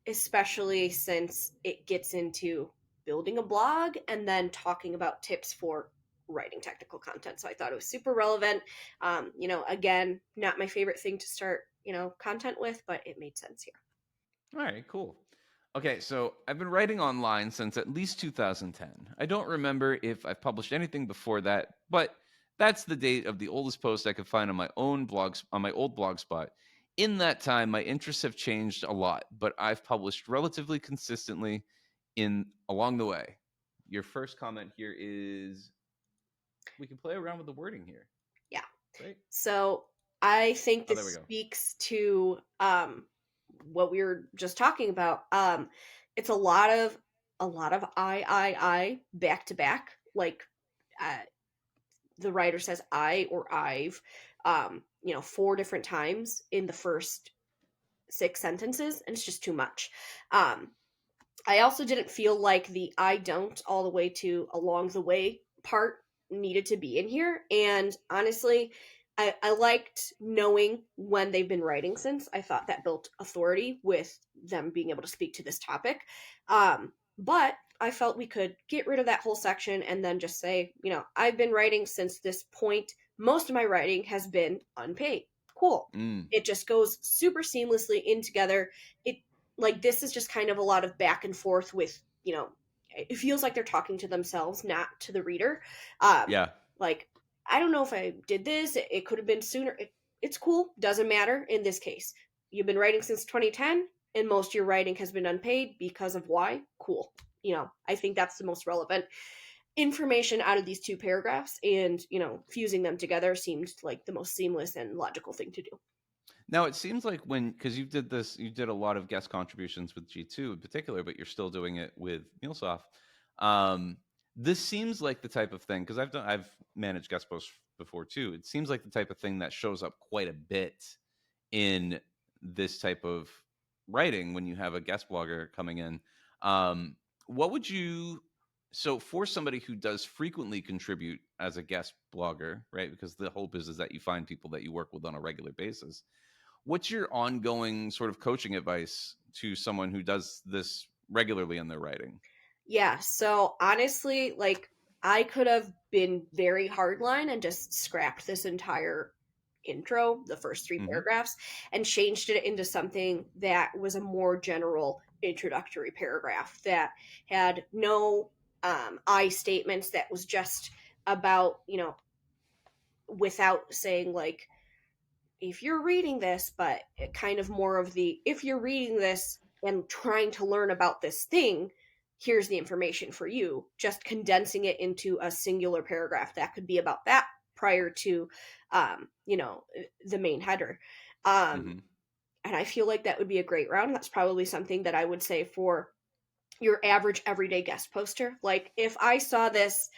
especially since it gets into building a blog and then talking about tips for writing technical content. So I thought it was super relevant. Again, not my favorite thing to start, content with, but it made sense here. All right, cool. Okay, so I've been writing online since at least 2010. I don't remember if I've published anything before that, but that's the date of the oldest post I could find on my own blogs on my old blog spot. In that time, my interests have changed a lot, but I've published relatively consistently in along the way. Your first comment here is we can play around with the wording here, Yeah. right? So I think Oh, this there we go. speaks to what we were just talking about. It's a lot of I back to back. Like uh, the writer says I or I've, 4 different times in the first 6 sentences, and it's just too much. Um, I also didn't feel like the I don't all the way to along the way part needed to be in here. And honestly, I liked knowing when they've been writing since. I thought that built authority with them being able to speak to this topic. But I felt we could get rid of that whole section and then just say, I've been writing since this point. Most of my writing has been unpaid. Cool. Mm, It just goes super seamlessly in together. It like this is just kind of a lot of back and forth with it feels like they're talking to themselves, not to the reader. um yeah. like I don't know if I did this, it could have been sooner. It's cool, doesn't matter in this case. You've been writing since 2010 and most of your writing has been unpaid because of why. Cool. I think that's the most relevant information out of these 2 paragraphs, and fusing them together seemed like the most seamless and logical thing to do. Now it seems like because you did a lot of guest contributions with G2 in particular, but you're still doing it with MuleSoft. Um, this seems like the type of thing because I've managed guest posts before too. It seems like the type of thing that shows up quite a bit in this type of writing when you have a guest blogger coming in. Um, what would you so for somebody who does frequently contribute as a guest blogger, right? Because the hope is that you find people that you work with on a regular basis. What's your ongoing sort of coaching advice to someone who does this regularly in their writing? Yeah, so honestly, like I could have been very hardline and just scrapped this entire intro, the first 3 Hmm. paragraphs, and changed it into something that was a more general introductory paragraph that had no I statements, that was just about, without saying like if you're reading this, but kind of more of the if you're reading this and trying to learn about this thing, here's the information for you, just condensing it into a singular paragraph that could be about that prior to the main header. um Hmm. and I feel like that would be a great round. That's probably something that I would say for your average everyday guest poster. Like if I saw this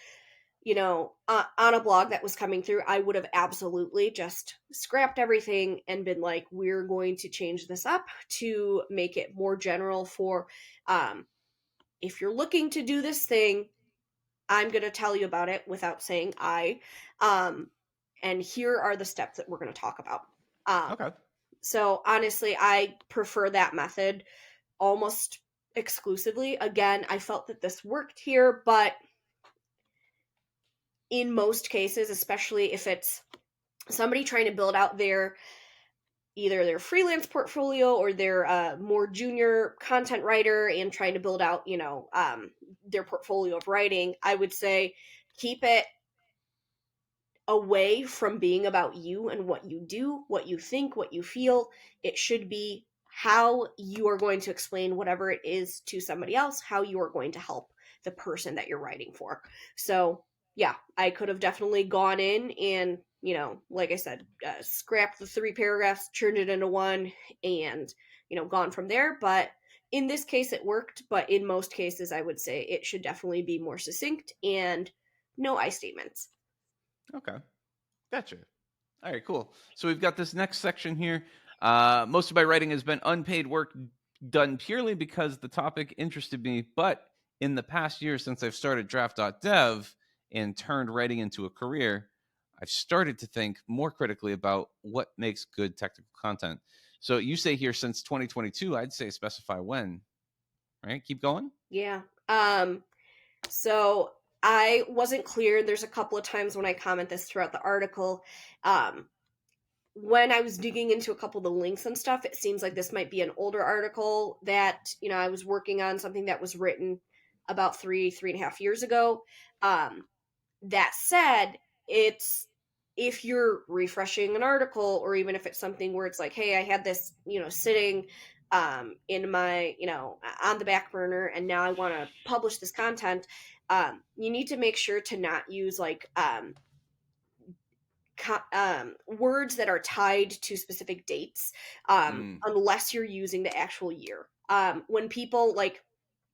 on a blog that was coming through, I would have absolutely just scrapped everything and been like, we're going to change this up to make it more general for, um, if you're looking to do this thing, I'm going to tell you about it without saying I. Um, and here are the steps that we're going to talk about. Um, Okay. so honestly, I prefer that method almost exclusively. Again, I felt that this worked here, but in most cases, especially if it's somebody trying to build out either their freelance portfolio or their more junior content writer and trying to build out their portfolio of writing, I would say keep it away from being about you and what you do, what you think, what you feel. It should be how you are going to explain whatever it is to somebody else, how you are going to help the person that you're writing for. So, yeah, I could have definitely gone in and, like I said, scrapped the 3 paragraphs, turned it into one, and, gone from there. But in this case, it worked. But in most cases, I would say it should definitely be more succinct and no I statements. Okay. Gotcha. All right, cool. So we've got this next section here. Most of my writing has been unpaid work done purely because the topic interested me. But in the past year, since I've started draft.dev and turned writing into a career, I've started to think more critically about what makes good technical content. So you say here since 2022, I'd say specify when, right? Keep going. Yeah. So I wasn't clear. There's a couple of times when I comment this throughout the article. Um, when I was digging into a couple of the links and stuff, it seems like this might be an older article that, I was working on something that was written about 3.5 years ago. Um, that said, it's if you're refreshing an article, or even if it's something where it's like, hey, I had this, sitting in my, on the back burner, and now I want to publish this content. You need to make sure to not use like words that are tied to specific dates, Mm, unless you're using the actual year. When people like,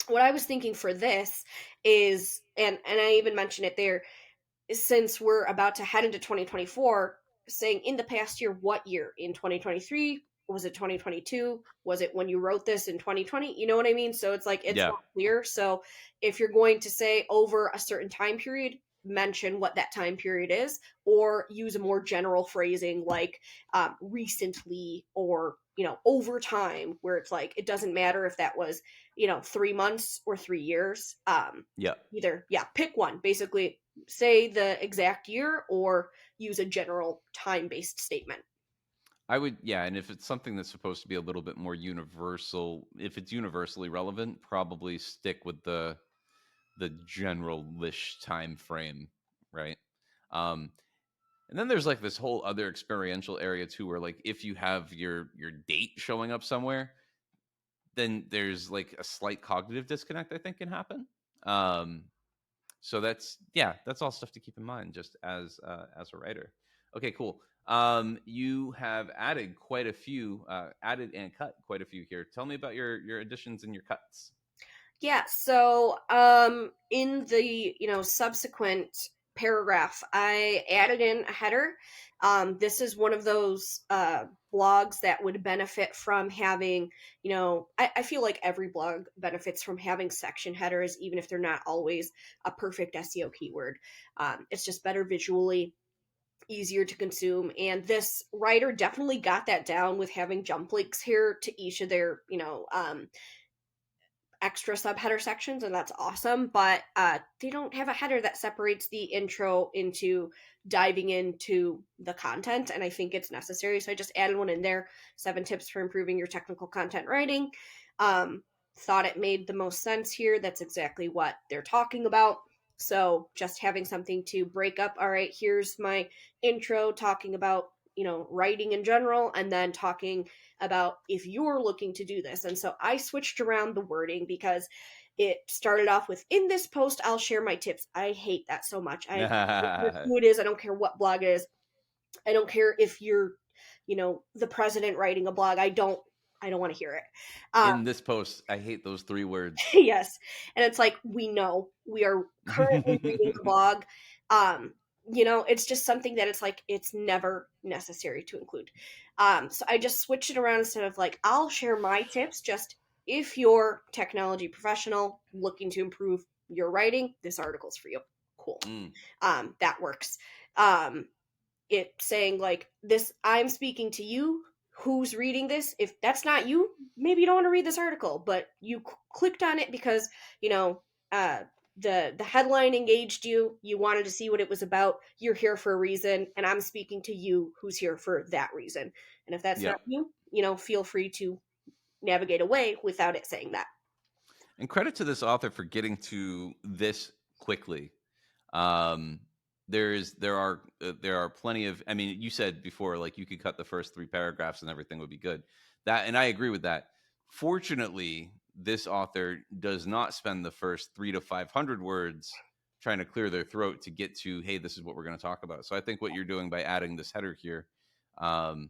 what I was thinking for this is, and I even mentioned it there, since we're about to head into 2024, saying in the past year, what year? In 2023? Was it 2022? Was it when you wrote this in 2020? You know what I mean? So it's like, it's yeah. not clear. So if you're going to say over a certain time period, mention what that time period is, or use a more general phrasing like recently, or, over time, where it's like, it doesn't matter if that was, 3 months or 3 years. Yeah. Either, yeah, pick one. Basically, say the exact year or use a general time-based statement. I would, yeah, and if it's something that's supposed to be a little bit more universal, if it's universally relevant, probably stick with the general-ish time frame, right? Um, and then there's like this whole other experiential area too, where like if you have your date showing up somewhere, then there's like a slight cognitive disconnect I think can happen. Um, so that's yeah, that's all stuff to keep in mind just as a writer. Okay, cool. You have added quite a few, added and cut quite a few here. Tell me about your additions and your cuts. Yeah, so in the, subsequent paragraph, I added in a header. This is one of those blogs that would benefit from having, I feel like every blog benefits from having section headers, even if they're not always a perfect SEO keyword. It's just better visually, easier to consume, and this writer definitely got that down with having jump links here to each of their, extra subheader sections, and that's awesome. But they don't have a header that separates the intro into diving into the content, and I think it's necessary. So I just added one in there: 7 tips for improving your technical content writing. Um, Thought it made the most sense here. That's exactly what they're talking about. So just having something to break up. All right, here's my intro talking about, writing in general, and then talking about if you're looking to do this. And so I switched around the wording because it started off with, in this post I'll share my tips. I hate that so much. I don't care who it is, I don't care what blog it is, I don't care if you're, the president writing a blog. I don't want to hear it. In this post, I hate those 3 words. Yes. And it's like, we know we are currently reading the blog. Um, it's just something that it's like, it's never necessary to include. So I just switched it around. Instead of like, I'll share my tips, just if you're technology professional looking to improve your writing, this article's for you. Cool. Mm, That works. Um, it saying like, this, I'm speaking to you who's reading this. If that's not you, maybe you don't want to read this article, but you clicked on it because, you know uh the headline engaged you, you wanted to see what it was about, you're here for a reason, and I'm speaking to you who's here for that reason. And if that's yeah. not you, feel free to navigate away without it saying that. And credit to this author for getting to this quickly. Um, there are plenty of. I mean, you said before like you could cut the first 3 paragraphs and everything would be good. That and I agree with that. Fortunately, this author does not spend the first 3 to 500 words trying to clear their throat to get to, hey, this is what we're going to talk about. So I think what you're doing by adding this header here, um,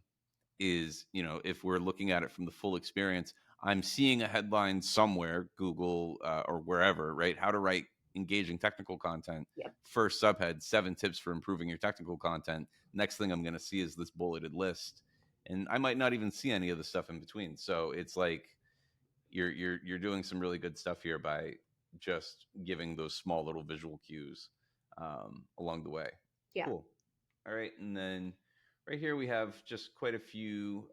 is, if we're looking at it from the full experience, I'm seeing a headline somewhere, Google, or wherever, right? How to write engaging technical content. Yep. First subhead, 7 tips for improving your technical content. Next thing I'm going to see is this bulleted list, and I might not even see any of the stuff in between. So it's like you're doing some really good stuff here by just giving those small little visual cues along the way. Yeah. Cool. All right, and then right here we have just quite a few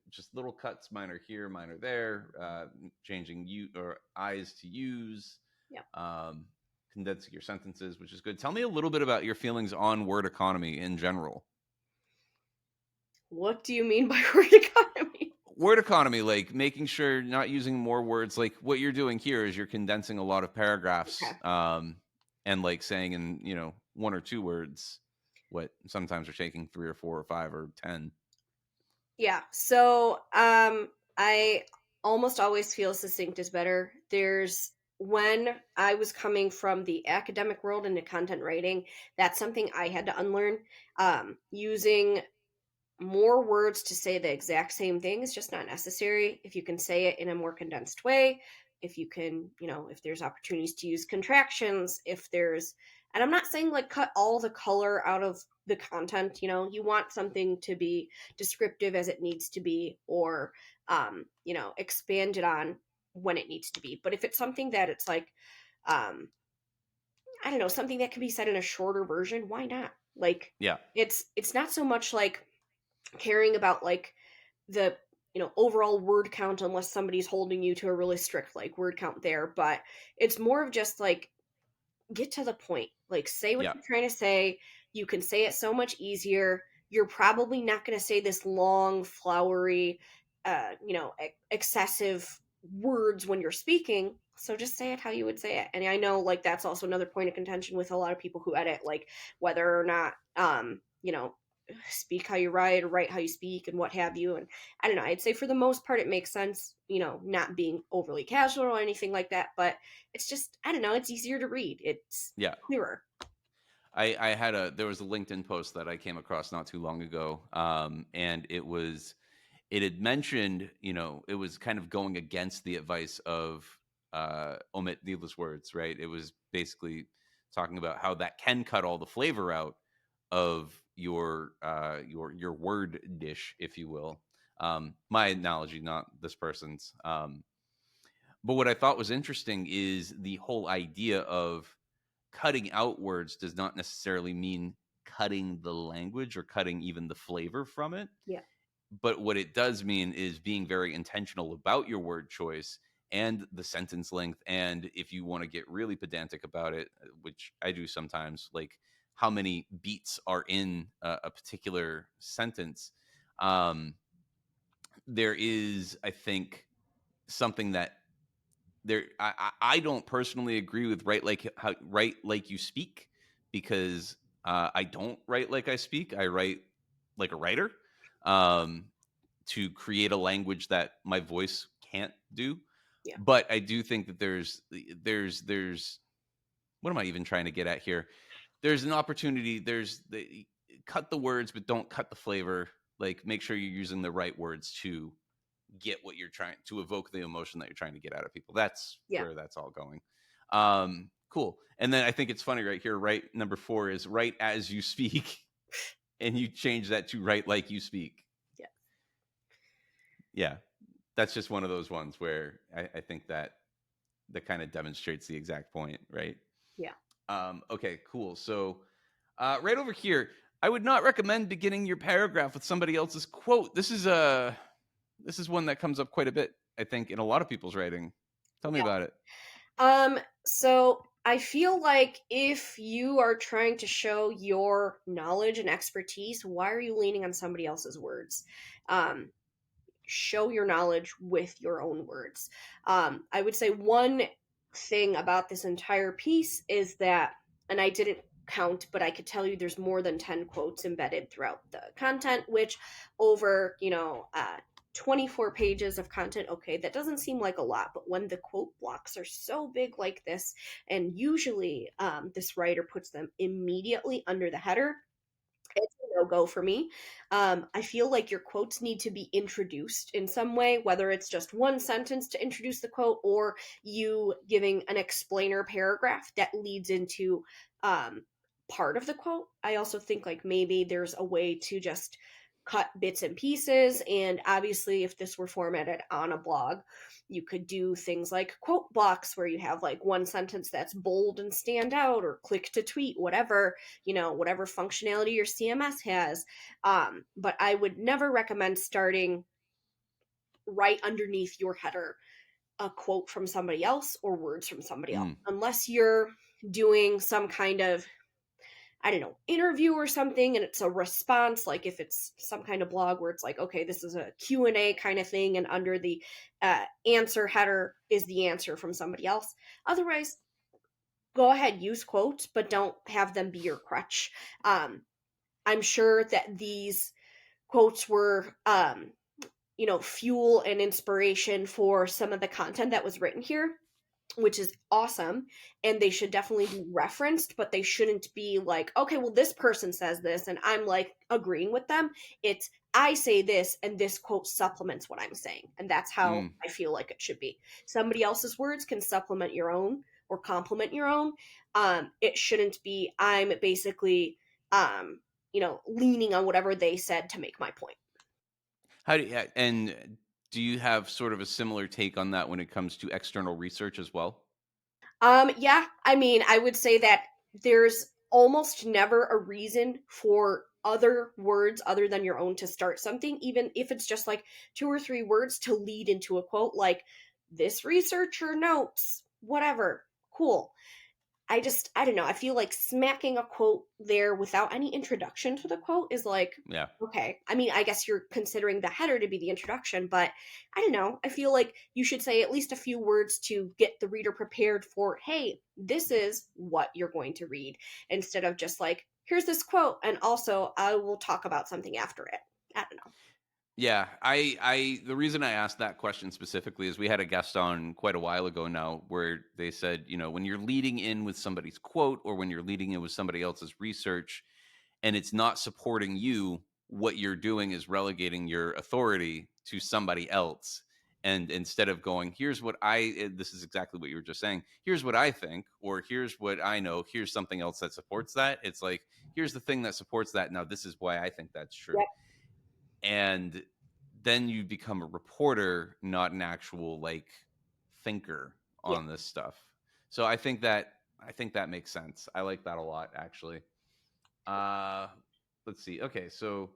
just little cuts. Mine are here, mine are there. Changing you or I's to U's. Yeah. Condensing your sentences, which is good. Tell me a little bit about your feelings on word economy in general. What do you mean by word economy? Word economy, like making sure not using more words. Like what you're doing here is you're condensing a lot of paragraphs, Okay. and like saying in 1 or 2 words what sometimes are taking 3 or 4 or 5 or 10. Yeah. So I almost always feel succinct is better. There's when I was coming from the academic world into content writing, that's something I had to unlearn. Using more words to say the exact same thing is just not necessary. If you can say it in a more condensed way, if you can, if there's opportunities to use contractions, and I'm not saying like cut all the color out of the content, you want something to be descriptive as it needs to be, or, expand it on when it needs to be. But if it's something that it's like, I don't know, something that can be said in a shorter version, why not? Like, Yeah. it's not so much like caring about like the overall word count unless somebody's holding you to a really strict like word count there, but it's more of just like get to the point, like say what Yeah. you're trying to say. You can say it so much easier. You're probably not going to say this long flowery excessive words when you're speaking, so just say it how you would say it. And I know like that's also another point of contention with a lot of people who edit, like whether or not speak how you write or write how you speak and what have you. And I don't know, I'd say for the most part it makes sense, not being overly casual or anything like that, but it's just, I don't know, it's easier to read, it's clearer. There was a LinkedIn post that I came across not too long ago, and it had mentioned, it was kind of going against the advice of omit needless words, right? It was basically talking about how that can cut all the flavor out of your word dish, if you will. My analogy, not this person's. But what I thought was interesting is the whole idea of cutting out words does not necessarily mean cutting the language or cutting even the flavor from it. Yeah. But what it does mean is being very intentional about your word choice and the sentence length. And if you want to get really pedantic about it, which I do sometimes, like how many beats are in a particular sentence. There is, I think, something that I don't personally agree with write like you speak, because I don't write like I speak. I write like a writer, to create a language that my voice can't do. Yeah. But I do think that there's what am I even trying to get at here? There's an opportunity. Cut the words, but don't cut the flavor. Like make sure you're using the right words to get what you're trying to evoke, the emotion that you're trying to get out of people. That's where that's all going. Cool. And then I think it's funny right here, right? Number 4 is write as you speak. And you change that to write like you speak. Yeah. Yeah. That's just one of those ones where I think that kind of demonstrates the exact point, right? Yeah. Okay, cool. So right over here, I would not recommend beginning your paragraph with somebody else's quote. This is one that comes up quite a bit, I think, in a lot of people's writing. Tell me about it. So I feel like if you are trying to show your knowledge and expertise, why are you leaning on somebody else's words? Show your knowledge with your own words. I would say one thing about this entire piece is that, and I didn't count, but I could tell you there's more than 10 quotes embedded throughout the content, which over, 24 pages of content, okay, that doesn't seem like a lot, but when the quote blocks are so big like this, and usually this writer puts them immediately under the header, it's a no-go for me. I feel like your quotes need to be introduced in some way, whether it's just one sentence to introduce the quote or you giving an explainer paragraph that leads into part of the quote. I also think like maybe there's a way to just cut bits and pieces, and obviously if this were formatted on a blog, you could do things like quote blocks where you have like one sentence that's bold and stand out, or click to tweet, whatever, whatever functionality your CMS has. But I would never recommend starting right underneath your header a quote from somebody else or words from somebody else, Mm. unless you're doing some kind of, I don't know, interview or something, and it's a response, like if it's some kind of blog where it's like, okay, this is a Q&A kind of thing, and under the answer header is the answer from somebody else. Otherwise, go ahead, use quotes, but don't have them be your crutch. I'm sure that these quotes were, fuel and inspiration for some of the content that was written here, which is awesome, and they should definitely be referenced, but they shouldn't be like, okay, well, this person says this and I'm like agreeing with them. It's, I say this and this quote supplements what I'm saying, and that's how Mm. I feel like it should be. Somebody else's words can supplement your own or complement your own. It shouldn't be, I'm basically leaning on whatever they said to make my point. And do you have sort of a similar take on that when it comes to external research as well? Yeah, I mean, I would say that there's almost never a reason for other words other than your own to start something, even if it's just like two or three words to lead into a quote, like this researcher notes, whatever. Cool. I don't know. I feel like smacking a quote there without any introduction to the quote is like, Yeah. okay. I mean, I guess you're considering the header to be the introduction, but I don't know. I feel like you should say at least a few words to get the reader prepared for, hey, this is what you're going to read, instead of just like, here's this quote, and also I will talk about something after it. I don't know. Yeah, the reason I asked that question specifically is we had a guest on quite a while ago now where they said, when you're leading in with somebody's quote or when you're leading in with somebody else's research and it's not supporting you, what you're doing is relegating your authority to somebody else. And instead of going, this is exactly what you were just saying, here's what I think, or here's what I know, here's something else that supports that. It's like, here's the thing that supports that. Now, this is why I think that's true. Yep. And then you become a reporter, not an actual like thinker Yeah. on this stuff. So I think that makes sense. I like that a lot, actually. uh let's see. Okay, so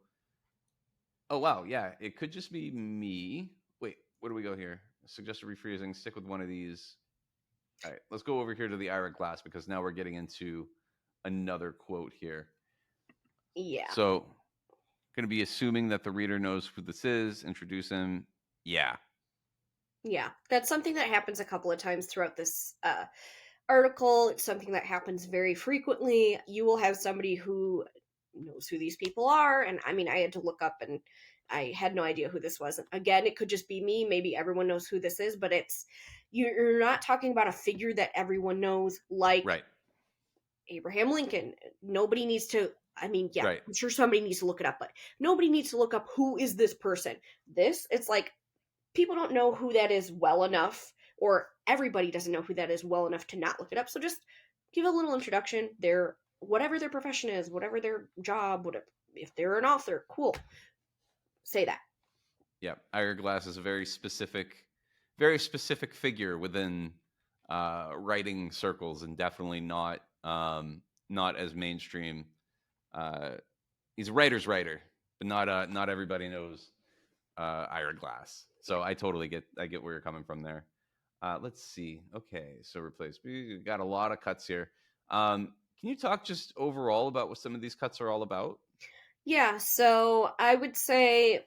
oh wow, yeah, it could just be me. Wait, where do we go here? Suggested rephrasing, stick with one of these. All right, let's go over here to the Ira Glass because now we're getting into another quote here. Yeah. So going to be assuming that the reader knows who this is, introduce him. Yeah. Yeah. That's something that happens a couple of times throughout this article. It's something that happens very frequently. You will have somebody who knows who these people are, and I mean, I had to look up and I had no idea who this was. Again, it could just be me. Maybe everyone knows who this is, but it's, you're not talking about a figure that everyone knows, like Right. Abraham Lincoln. Nobody needs to, I mean, yeah, Right. I'm sure somebody needs to look it up, but nobody needs to look up who is this person. It's like people don't know who that is well enough, or everybody doesn't know who that is well enough to not look it up. So just give a little introduction. Their whatever their profession is, whatever their job, whatever, if they're an author, cool. Say that. Yeah. Ira Glass is a very specific figure within writing circles, and definitely not as mainstream. Uh, he's a writer's writer, but not everybody knows Ira Glass. So I get where you're coming from there. Let's see. Okay, so replace. We got a lot of cuts here. Can you talk just overall about what some of these cuts are all about? Yeah, so I would say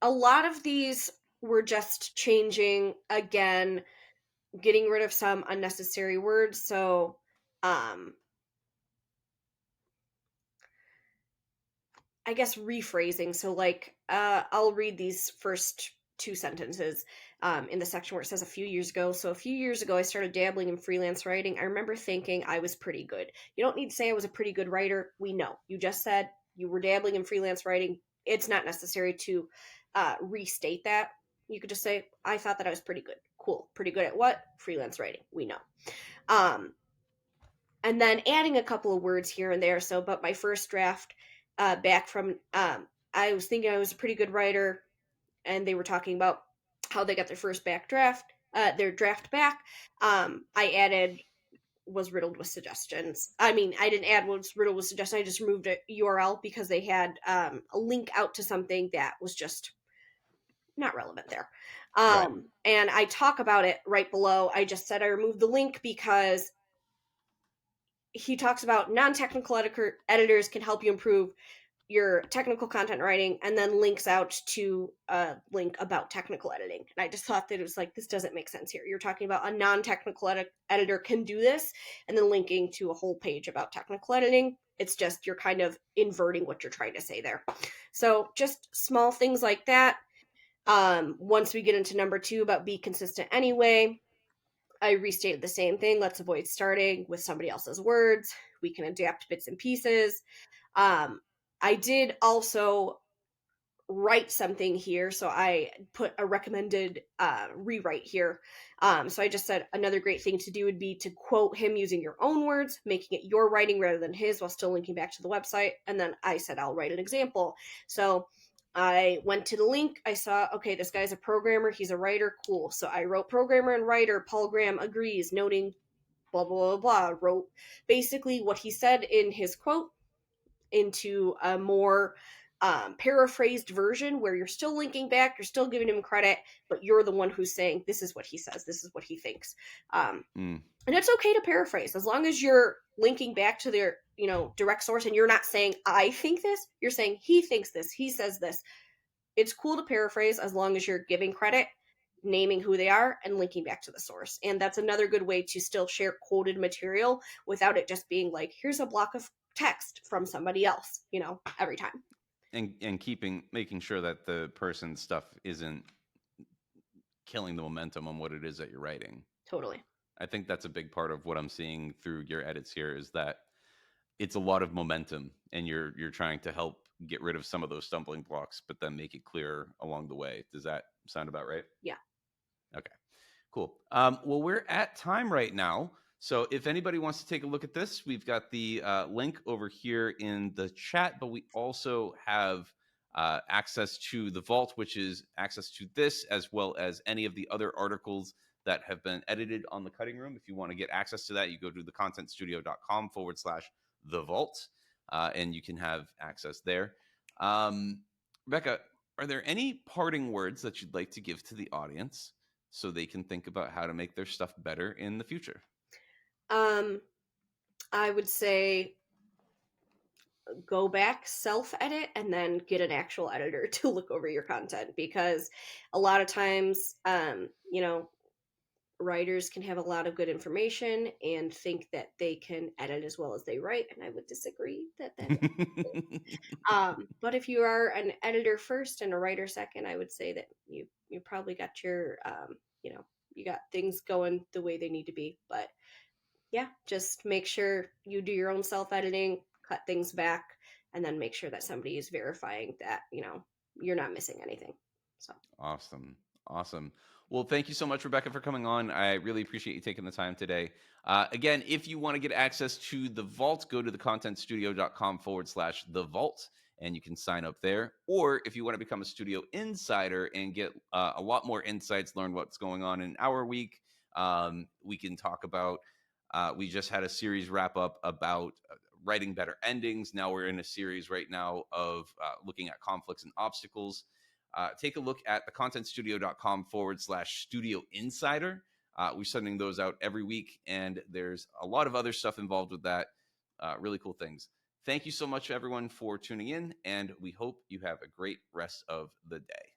a lot of these were just changing, again, getting rid of some unnecessary words. So I guess rephrasing. So like I'll read these first two sentences in the section where it says a few years ago. So a few years ago I started dabbling in freelance writing. I remember thinking I was pretty good. You don't need to say I was a pretty good writer. We know. You just said you were dabbling in freelance writing, it's not necessary to restate that. You could just say, I thought that I was pretty good. Cool. Pretty good at what? Freelance writing. We know. And then adding a couple of words here and there. So, but my first draft back from, I was thinking I was a pretty good writer, and they were talking about how they got their first their draft back. I added was riddled with suggestions. I mean, I didn't add was riddled with suggestions. I just removed a URL because they had a link out to something that was just not relevant there. Right. And I talk about it right below. I just said I removed the link because he talks about non-technical editors can help you improve your technical content writing, and then links out to a link about technical editing. And I just thought that it was like, this doesn't make sense here. You're talking about a non-technical editor can do this, and then linking to a whole page about technical editing. It's just, you're kind of inverting what you're trying to say there. So just small things like that. Once we get into number 2 about be consistent anyway, I restated the same thing. Let's avoid starting with somebody else's words. We can adapt bits and pieces. I did also write something here, so I put a recommended rewrite here. So I just said another great thing to do would be to quote him using your own words, making it your writing rather than his, while still linking back to the website. And then I said I'll write an example. So I went to the link. I saw, okay, this guy's a programmer. He's a writer. Cool. So I wrote programmer and writer. Paul Graham agrees, noting blah, blah, blah, blah. Wrote basically what he said in his quote into a more paraphrased version where you're still linking back, you're still giving him credit, but you're the one who's saying, this is what he says, this is what he thinks. And it's okay to paraphrase as long as you're linking back to their, direct source, and you're not saying, I think this, you're saying, he thinks this, he says this. It's cool to paraphrase as long as you're giving credit, naming who they are, and linking back to the source. And that's another good way to still share quoted material without it just being like, here's a block of text from somebody else, every time. And making sure that the person's stuff isn't killing the momentum on what it is that you're writing. Totally. I think that's a big part of what I'm seeing through your edits here, is that it's a lot of momentum, and you're trying to help get rid of some of those stumbling blocks, but then make it clear along the way. Does that sound about right? Yeah. Okay, cool. Well, we're at time right now. So if anybody wants to take a look at this, we've got the link over here in the chat, but we also have access to the vault, which is access to this, as well as any of the other articles that have been edited on the cutting room. If you want to get access to that, you go to thecontentstudio.com/the vault, and you can have access there. Rebecca, are there any parting words that you'd like to give to the audience so they can think about how to make their stuff better in the future? I would say go back, self-edit, and then get an actual editor to look over your content, because a lot of times, writers can have a lot of good information and think that they can edit as well as they write, and I would disagree that but if you are an editor first and a writer second, I would say that you probably got your you got things going the way they need to be. But yeah, just make sure you do your own self-editing, cut things back, and then make sure that somebody is verifying that you're not missing anything. So awesome. Well, thank you so much, Rebecca, for coming on. I really appreciate you taking the time today. Again, if you want to get access to the vault, go to thecontentstudio.com/the vault, and you can sign up there. Or if you want to become a studio insider and get a lot more insights, learn what's going on in our week, we can talk about, we just had a series wrap up about writing better endings. Now we're in a series right now of looking at conflicts and obstacles. Take a look at thecontentstudio.com/studio insider. We're sending those out every week, and there's a lot of other stuff involved with that. Really cool things. Thank you so much, everyone, for tuning in, and we hope you have a great rest of the day.